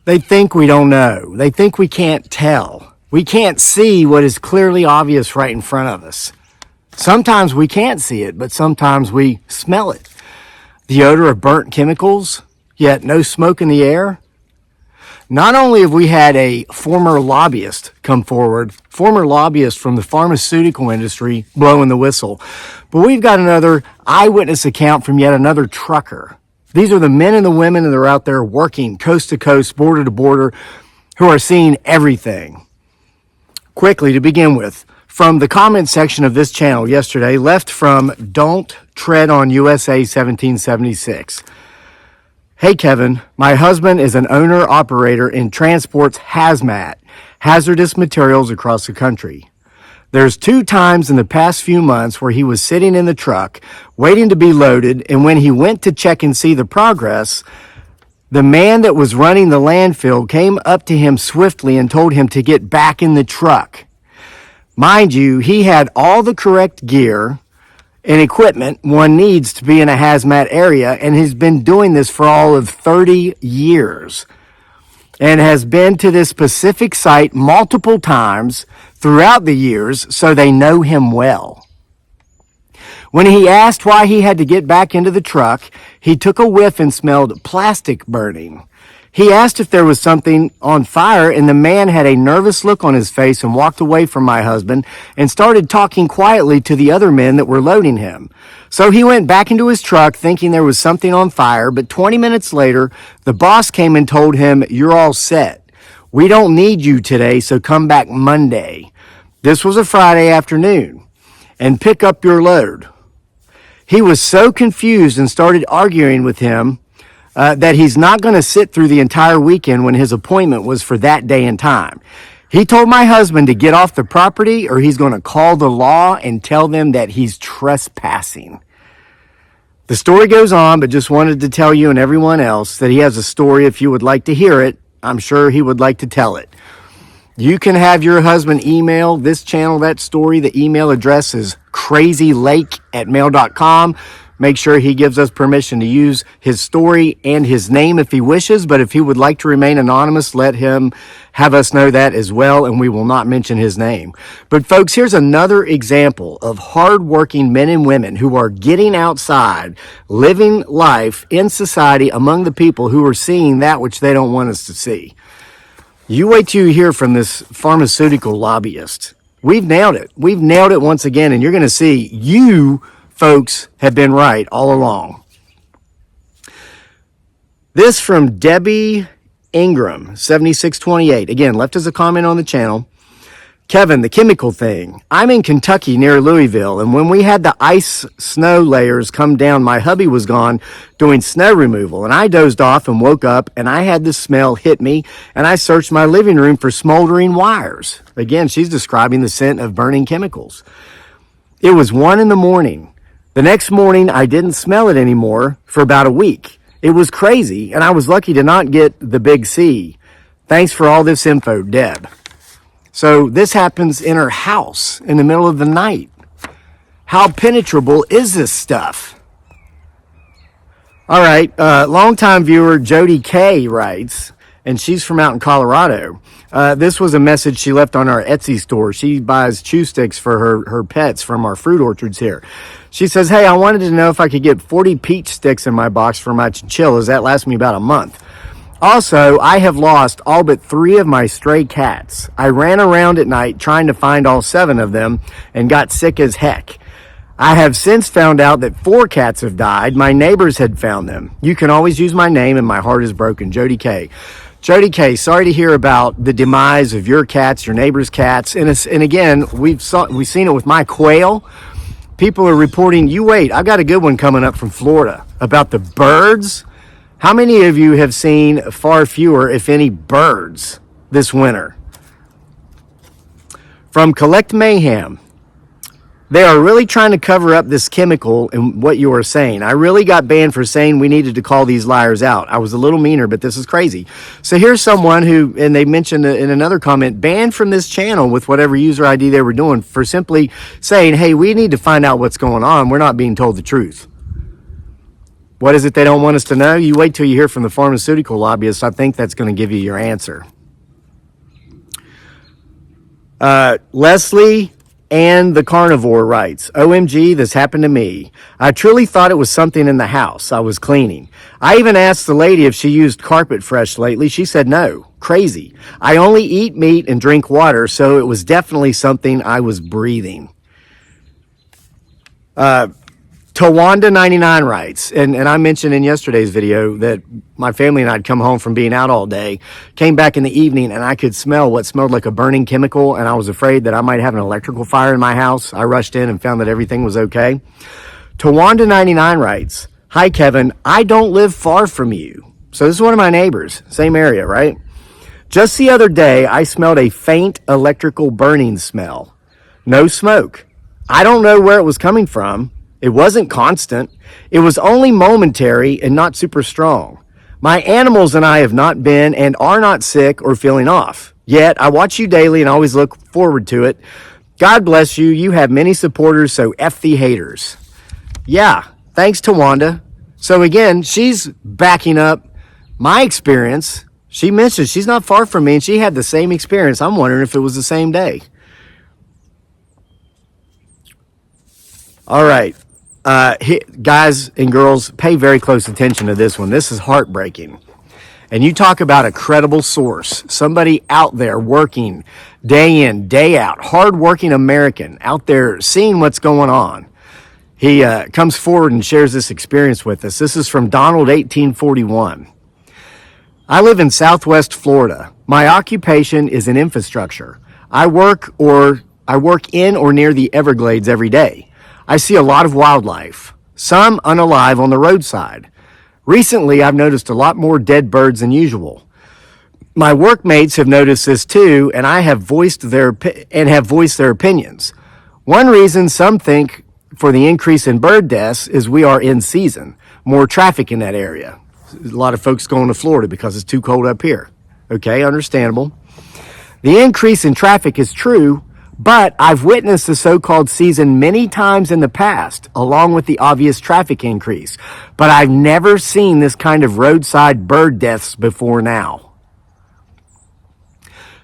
They think we don't know. They think we can't tell. We can't see what is clearly obvious right in front of us. Sometimes we can't see it, but sometimes we smell it. The odor of burnt chemicals, yet no smoke in the air. Not only have we had a former lobbyist come forward, former lobbyist from the pharmaceutical industry blowing the whistle, but we've got another eyewitness account from yet another trucker. These are the men and the women that are out there working coast to coast, border to border, who are seeing everything. Quickly, to begin with, from the comment section of this channel yesterday, left from Don't Tread on USA 1776. Hey Kevin, my husband is an owner-operator and transports hazmat, hazardous materials across the country. There's 2 times in the past few months where he was sitting in the truck, waiting to be loaded, and when he went to check and see the progress, the man that was running the landfill came up to him swiftly and told him to get back in the truck. Mind you, he had all the correct gear and equipment one needs to be in a hazmat area, and he's been doing this for all of 30 years and has been to this specific site multiple times throughout the years, so they know him well. When he asked why he had to get back into the truck, he took a whiff and smelled plastic burning. He asked if there was something on fire, and the man had a nervous look on his face and walked away from my husband and started talking quietly to the other men that were loading him. So he went back into his truck thinking there was something on fire, but 20 minutes later, the boss came and told him, "You're all set. We don't need you today, so come back Monday." This was a Friday afternoon, and pick up your load. He was so confused and started arguing with him that he's not going to sit through the entire weekend when his appointment was for that day and time. He told my husband to get off the property or he's going to call the law and tell them that he's trespassing. The story goes on, but just wanted to tell you and everyone else that he has a story. If you would like to hear it, I'm sure he would like to tell it. You can have your husband email this channel that story. The email address is crazylake@mail.com. Make sure he gives us permission to use his story and his name if he wishes, but if he would like to remain anonymous, let him have us know that as well, and we will not mention his name. But folks, here's another example of hardworking men and women who are getting outside, living life in society among the people who are seeing that which they don't want us to see. You wait till you hear from this pharmaceutical lobbyist. We've nailed it. We've nailed it once again, and you're going to see you folks have been right all along. This from Debbie Ingram, 7628. Again, left as a comment on the channel. Kevin, the chemical thing. I'm in Kentucky near Louisville, and when we had the ice snow layers come down, my hubby was gone doing snow removal, and I dozed off and woke up, and I had the smell hit me, and I searched my living room for smoldering wires. Again, she's describing the scent of burning chemicals. It was 1 a.m. The next morning, I didn't smell it anymore for about a week. It was crazy, and I was lucky to not get the big C. Thanks for all this info, Deb. So this happens in her house in the middle of the night. How penetrable is this stuff? All right, longtime viewer Jody K writes, and she's from out in Colorado. This was a message she left on our Etsy store. She buys chew sticks for her pets from our fruit orchards here. She says, hey, I wanted to know if I could get 40 peach sticks in my box for my chinchillas. That lasts me about a month. Also, I have lost all but 3 of my stray cats. I ran around at night trying to find all 7 of them and got sick as heck. I have since found out that 4 cats have died. My neighbors had found them. You can always use my name and my heart is broken. Jody K. Jody K, sorry to hear about the demise of your cats, your neighbors' cats. And again, we've seen it with my quail. People are reporting, you wait, I got a good one coming up from Florida about the birds. How many of you have seen far fewer, if any, birds this winter? From Collect Mayhem. They are really trying to cover up this chemical and what you are saying. I really got banned for saying we needed to call these liars out. I was a little meaner, but this is crazy. So here's someone who, and they mentioned in another comment, banned from this channel with whatever user ID they were doing for simply saying, hey, we need to find out what's going on. We're not being told the truth. What is it they don't want us to know? You wait till you hear from the pharmaceutical lobbyists. I think that's going to give you your answer. Leslie and the carnivore writes, OMG, this happened to me. I truly thought it was something in the house I was cleaning. I even asked the lady if she used Carpet Fresh lately. She said no. Crazy. I only eat meat and drink water, so it was definitely something I was breathing. Tawanda99 writes, and I mentioned in yesterday's video that my family and I'd come home from being out all day, came back in the evening, and I could smell what smelled like a burning chemical, and I was afraid that I might have an electrical fire in my house. I rushed in and found that everything was okay. Tawanda99 writes, hi, Kevin. I don't live far from you. So this is one of my neighbors, same area, right? Just the other day, I smelled a faint electrical burning smell. No smoke. I don't know where it was coming from. It wasn't constant. It was only momentary and not super strong. My animals and I have not been and are not sick or feeling off. Yet, I watch you daily and always look forward to it. God bless you. You have many supporters, so F the haters. Yeah, thanks to Wanda. So again, she's backing up my experience. She mentioned she's not far from me and she had the same experience. I'm wondering if it was the same day. All right. Guys and girls, pay very close attention to this one. This is heartbreaking. And you talk about a credible source, somebody out there working day in, day out, hardworking American out there seeing what's going on. He comes forward and shares this experience with us. This is from Donald 1841. I live in Southwest Florida. My occupation is in infrastructure. I work in or near the Everglades every day. I see a lot of wildlife, some unalive on the roadside. Recently, I've noticed a lot more dead birds than usual. My workmates have noticed this too, and have voiced their opinions. One reason some think for the increase in bird deaths is we are in season, more traffic in that area. A lot of folks going to Florida because it's too cold up here. Okay, understandable. The increase in traffic is true, but I've witnessed the so-called season many times in the past, along with the obvious traffic increase. But I've never seen this kind of roadside bird deaths before now.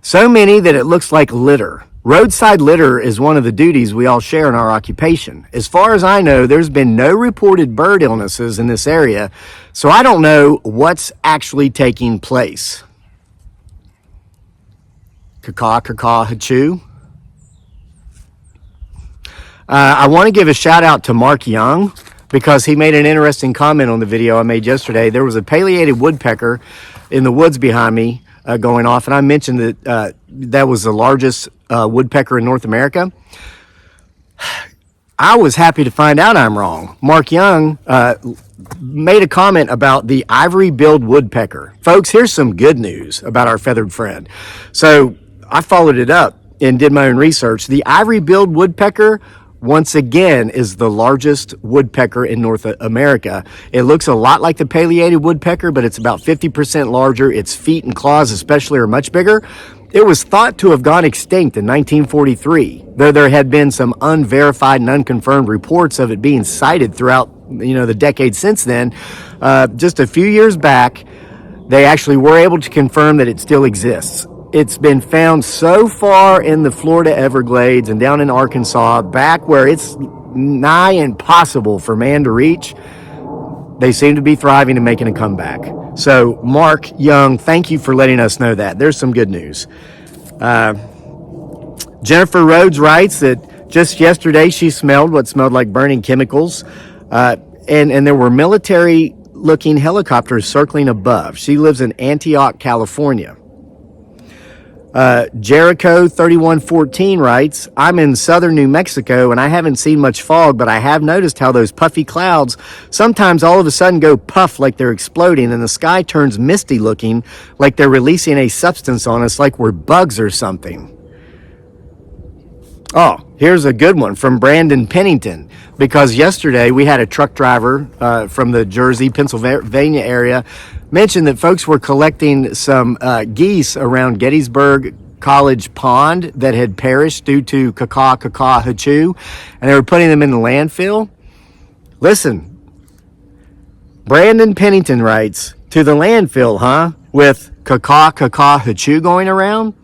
So many that it looks like litter. Roadside litter is one of the duties we all share in our occupation. As far as I know, there's been no reported bird illnesses in this area, so I don't know what's actually taking place. Caw, caw, hachoo. I want to give a shout out to Mark Young because he made an interesting comment on the video I made yesterday. There was a pileated woodpecker in the woods behind me going off, and I mentioned that that was the largest woodpecker in North America. I was happy to find out I'm wrong. Mark Young made a comment about the ivory-billed woodpecker. Folks, here's some good news about our feathered friend. So I followed it up and did my own research. The ivory-billed woodpecker, once again, is the largest woodpecker in North America. It looks a lot like the pileated woodpecker, but it's about 50% larger. Its feet and claws especially are much bigger. It was thought to have gone extinct in 1943, though there had been some unverified and unconfirmed reports of it being sighted throughout, the decades since then. Just a few years back, they actually were able to confirm that it still exists. It's been found so far in the Florida Everglades and down in Arkansas, back where it's nigh impossible for man to reach. They seem to be thriving and making a comeback. So, Mark Young, thank you for letting us know that. There's some good news. Jennifer Rhodes writes that just yesterday she smelled what smelled like burning chemicals, and there were military-looking helicopters circling above. She lives in Antioch, California. Jericho 3114 writes, I'm in southern New Mexico and I haven't seen much fog, but I have noticed how those puffy clouds sometimes all of a sudden go puff like they're exploding and the sky turns misty looking like they're releasing a substance on us like we're bugs or something. Oh, here's a good one from Brandon Pennington, because yesterday we had a truck driver from the Jersey, Pennsylvania area mentioned that folks were collecting some geese around Gettysburg College Pond that had perished due to caw, hachoo, and they were putting them in the landfill. Listen, Brandon Pennington writes, to the landfill, huh? With caca going around?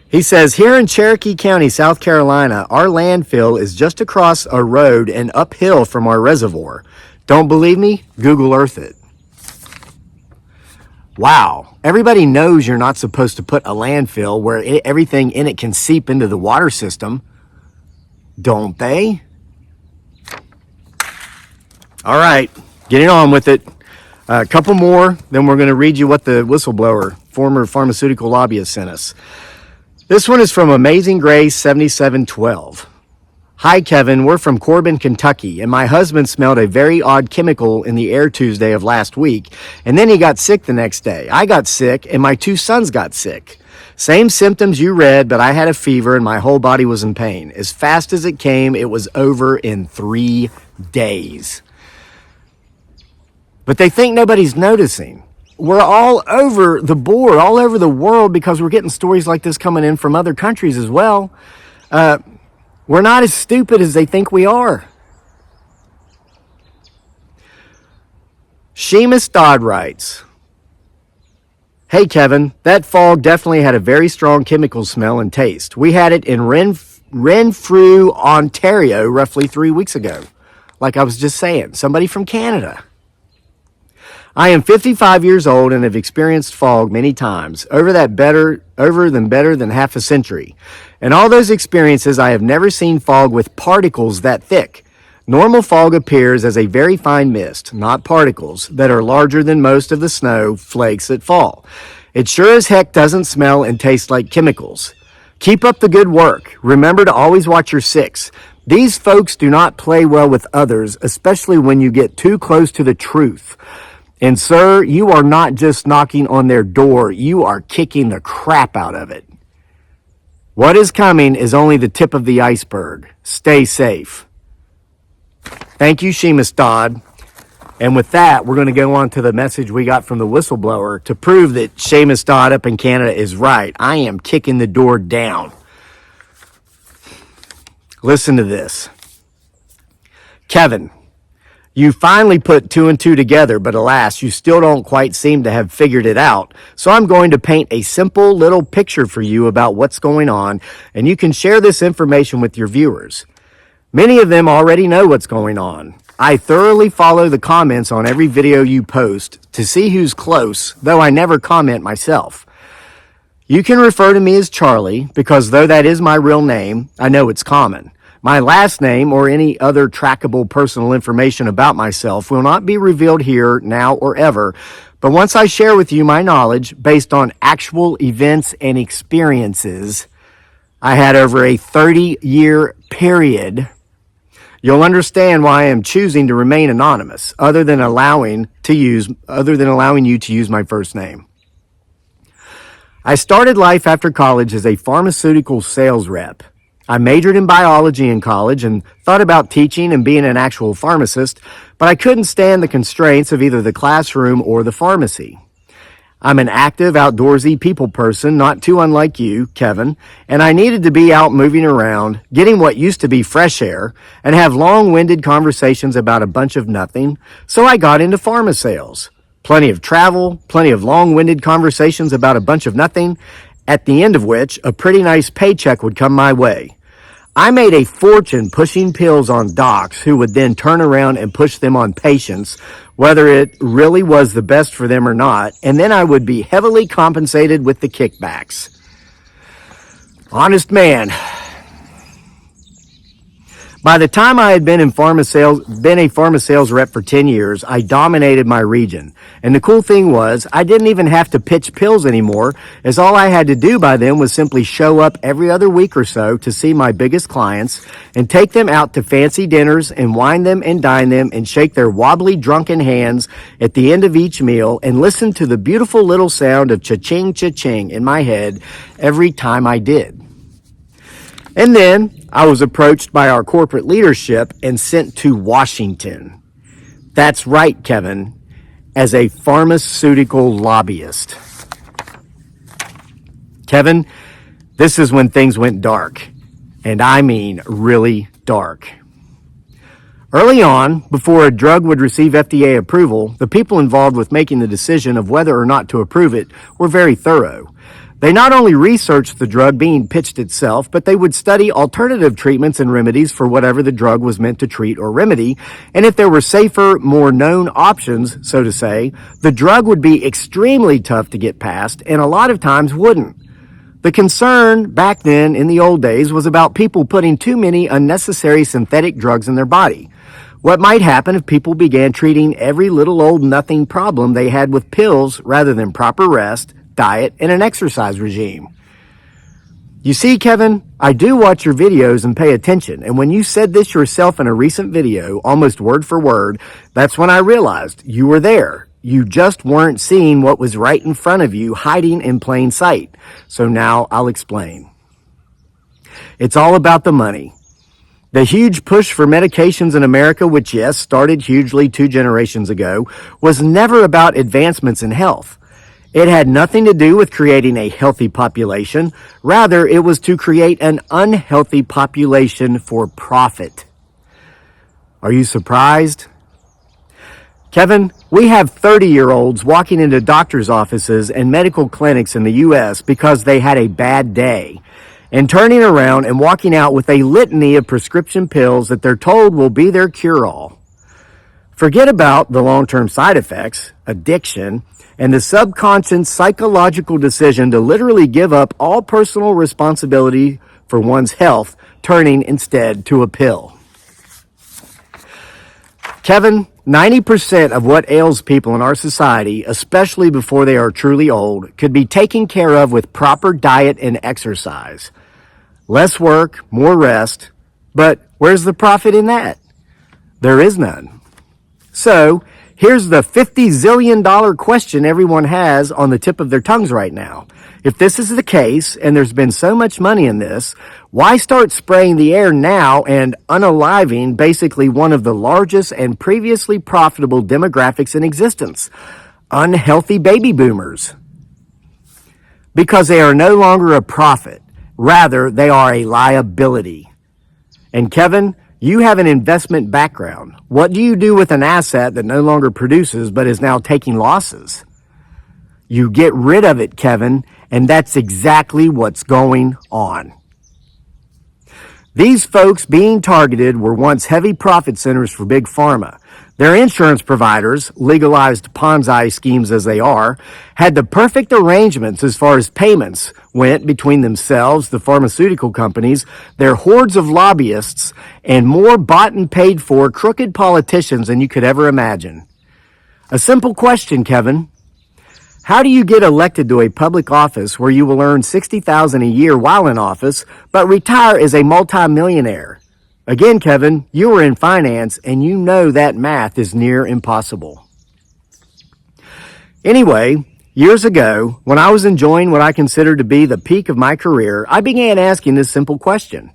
He says, here in Cherokee County, South Carolina, our landfill is just across a road and uphill from our reservoir. Don't believe me? Google Earth it. Wow. Everybody knows you're not supposed to put a landfill where everything in it can seep into the water system. Don't they? All right. Getting on with it. A couple more, then we're going to read you what the whistleblower, former pharmaceutical lobbyist, sent us. This one is from Amazing Grace 7712. Hi, Kevin. We're from Corbin, Kentucky, and my husband smelled a very odd chemical in the air Tuesday of last week, and then he got sick the next day. I got sick, and my two sons got sick. Same symptoms you read, but I had a fever, and my whole body was in pain. As fast as it came, it was over in 3 days. But they think nobody's noticing. We're all over the board, all over the world, because we're getting stories like this coming in from other countries as well. We're not as stupid as they think we are. Seamus Dodd writes, hey, Kevin, that fog definitely had a very strong chemical smell and taste. We had it in Renfrew, Ontario, roughly 3 weeks ago. Like I was just saying, somebody from Canada. I am 55 years old and have experienced fog many times, over better than half a century. In all those experiences, I have never seen fog with particles that thick. Normal fog appears as a very fine mist, not particles, that are larger than most of the snow flakes that fall. It sure as heck doesn't smell and taste like chemicals. Keep up the good work. Remember to always watch your six. These folks do not play well with others, especially when you get too close to the truth. And sir, you are not just knocking on their door, you are kicking the crap out of it. What is coming is only the tip of the iceberg. Stay safe. Thank you, Seamus Dodd. And with that, we're going to go on to the message we got from the whistleblower to prove that Seamus Dodd up in Canada is right. I am kicking the door down. Listen to this. Kevin, you finally put 2 and 2 together, but alas, you still don't quite seem to have figured it out. So I'm going to paint a simple little picture for you about what's going on, and you can share this information with your viewers. Many of them already know what's going on. I thoroughly follow the comments on every video you post to see who's close, though I never comment myself. You can refer to me as Charlie, because though that is my real name, I know it's common. My last name or any other trackable personal information about myself will not be revealed here, now, or ever. But once I share with you my knowledge based on actual events and experiences I had over a 30-year period, you'll understand why I am choosing to remain anonymous, other than allowing you to use my first name. I started life after college as a pharmaceutical sales rep. I majored in biology in college and thought about teaching and being an actual pharmacist, but I couldn't stand the constraints of either the classroom or the pharmacy. I'm an active, outdoorsy people person, not too unlike you, Kevin, and I needed to be out moving around, getting what used to be fresh air, and have long-winded conversations about a bunch of nothing, so I got into pharma sales. Plenty of travel, plenty of long-winded conversations about a bunch of nothing, at the end of which a pretty nice paycheck would come my way. I made a fortune pushing pills on docs who would then turn around and push them on patients, whether it really was the best for them or not, and then I would be heavily compensated with the kickbacks. Honest man. By the time I had been a pharma sales rep for 10 years, I dominated my region. And the cool thing was, I didn't even have to pitch pills anymore, as all I had to do by then was simply show up every other week or so to see my biggest clients and take them out to fancy dinners and wine them and dine them and shake their wobbly drunken hands at the end of each meal and listen to the beautiful little sound of cha-ching, cha-ching in my head every time I did. And then I was approached by our corporate leadership and sent to Washington. That's right, Kevin, as a pharmaceutical lobbyist. Kevin, this is when things went dark, and I mean really dark. Early on, before a drug would receive FDA approval, the people involved with making the decision of whether or not to approve it were very thorough. They not only researched the drug being pitched itself, but they would study alternative treatments and remedies for whatever the drug was meant to treat or remedy, and if there were safer, more known options, so to say, the drug would be extremely tough to get past and a lot of times wouldn't. The concern back then in the old days was about people putting too many unnecessary synthetic drugs in their body. What might happen if people began treating every little old nothing problem they had with pills rather than proper rest, diet, and an exercise regime? You see, Kevin, I do watch your videos and pay attention, and when you said this yourself in a recent video, almost word for word, that's when I realized you were there. You just weren't seeing what was right in front of you, hiding in plain sight. So now I'll explain. It's all about the money. The huge push for medications in America, which yes, started hugely 2 generations ago, was never about advancements in health. It had nothing to do with creating a healthy population. Rather, it was to create an unhealthy population for profit. Are you surprised? Kevin, we have 30-year-olds walking into doctor's offices and medical clinics in the U.S. because they had a bad day, and turning around and walking out with a litany of prescription pills that they're told will be their cure-all. Forget about the long-term side effects, addiction, and the subconscious psychological decision to literally give up all personal responsibility for one's health, turning instead to a pill. Kevin, 90% of what ails people in our society, especially before they are truly old, could be taken care of with proper diet and exercise. Less work, more rest, but where's the profit in that? There is none. So, here's the $50 zillion question everyone has on the tip of their tongues right now. If this is the case, and there's been so much money in this, why start spraying the air now and unaliving basically one of the largest and previously profitable demographics in existence? Unhealthy baby boomers. Because they are no longer a profit. Rather, they are a liability. And Kevin, you have an investment background. What do you do with an asset that no longer produces but is now taking losses? You get rid of it, Kevin, and that's exactly what's going on. These folks being targeted were once heavy profit centers for Big Pharma. Their insurance providers, legalized Ponzi schemes as they are, had the perfect arrangements as far as payments went between themselves, the pharmaceutical companies, their hordes of lobbyists, and more bought and paid for crooked politicians than you could ever imagine. A simple question, Kevin. How do you get elected to a public office where you will earn $60,000 a year while in office, but retire as a multimillionaire? Again, Kevin, you are in finance, and you know that math is near impossible. Anyway, years ago, when I was enjoying what I considered to be the peak of my career, I began asking this simple question.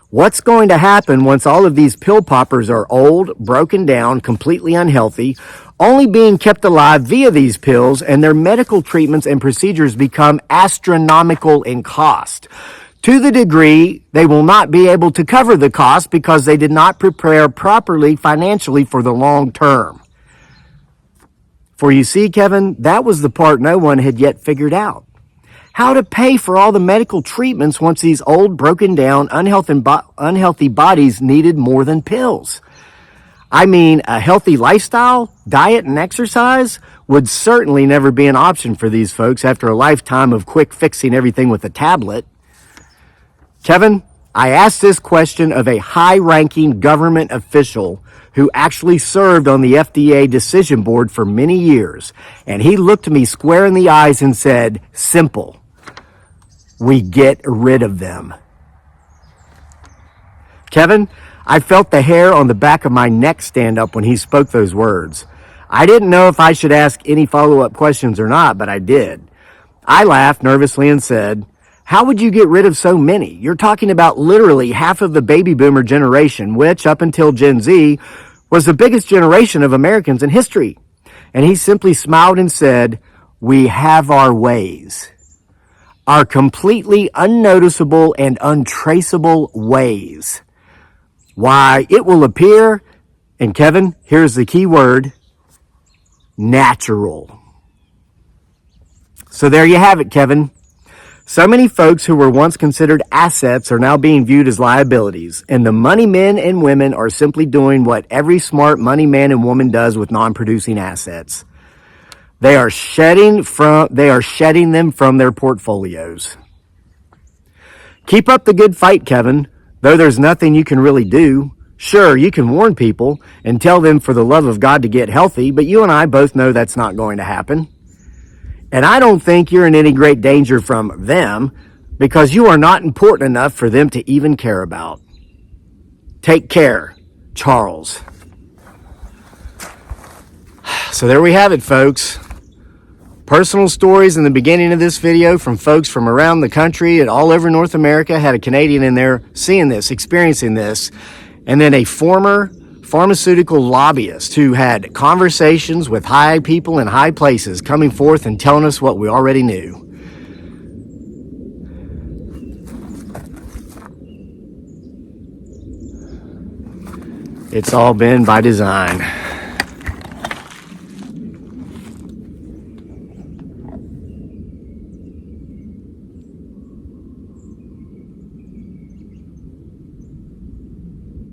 What's going to happen once all of these pill poppers are old, broken down, completely unhealthy, only being kept alive via these pills, and their medical treatments and procedures become astronomical in cost? To the degree they will not be able to cover the cost because they did not prepare properly financially for the long term. For you see, Kevin, that was the part no one had yet figured out. How to pay for all the medical treatments once these old, broken down, unhealthy bodies needed more than pills. I mean, a healthy lifestyle, diet, and exercise would certainly never be an option for these folks after a lifetime of quick fixing everything with a tablet. Kevin, I asked this question of a high-ranking government official who actually served on the FDA decision board for many years, and he looked me square in the eyes and said, simple, we get rid of them. Kevin, I felt the hair on the back of my neck stand up when he spoke those words. I didn't know if I should ask any follow-up questions or not, but I did. I laughed nervously and said, how would you get rid of so many? You're talking about literally half of the baby boomer generation, which, up until Gen Z, was the biggest generation of Americans in history. And he simply smiled and said, we have our ways. Our completely unnoticeable and untraceable ways. Why, it will appear And Kevin, here's the key word: natural. So there you have it, Kevin. So many folks who were once considered assets are now being viewed as liabilities, and the money men and women are simply doing what every smart money man and woman does with non-producing assets. They are shedding them from their portfolios. Keep up the good fight, Kevin, though there's nothing you can really do. Sure, you can warn people and tell them for the love of God to get healthy, but you and I both know that's not going to happen. And I don't think you're in any great danger from them because you are not important enough for them to even care about. Take care, Charles. So there we have it, folks. Personal stories in the beginning of this video from folks from around the country and all over North America. Had a Canadian in there seeing this, experiencing this, and then a former pharmaceutical lobbyist who had conversations with high people in high places coming forth and telling us what we already knew. It's all been by design.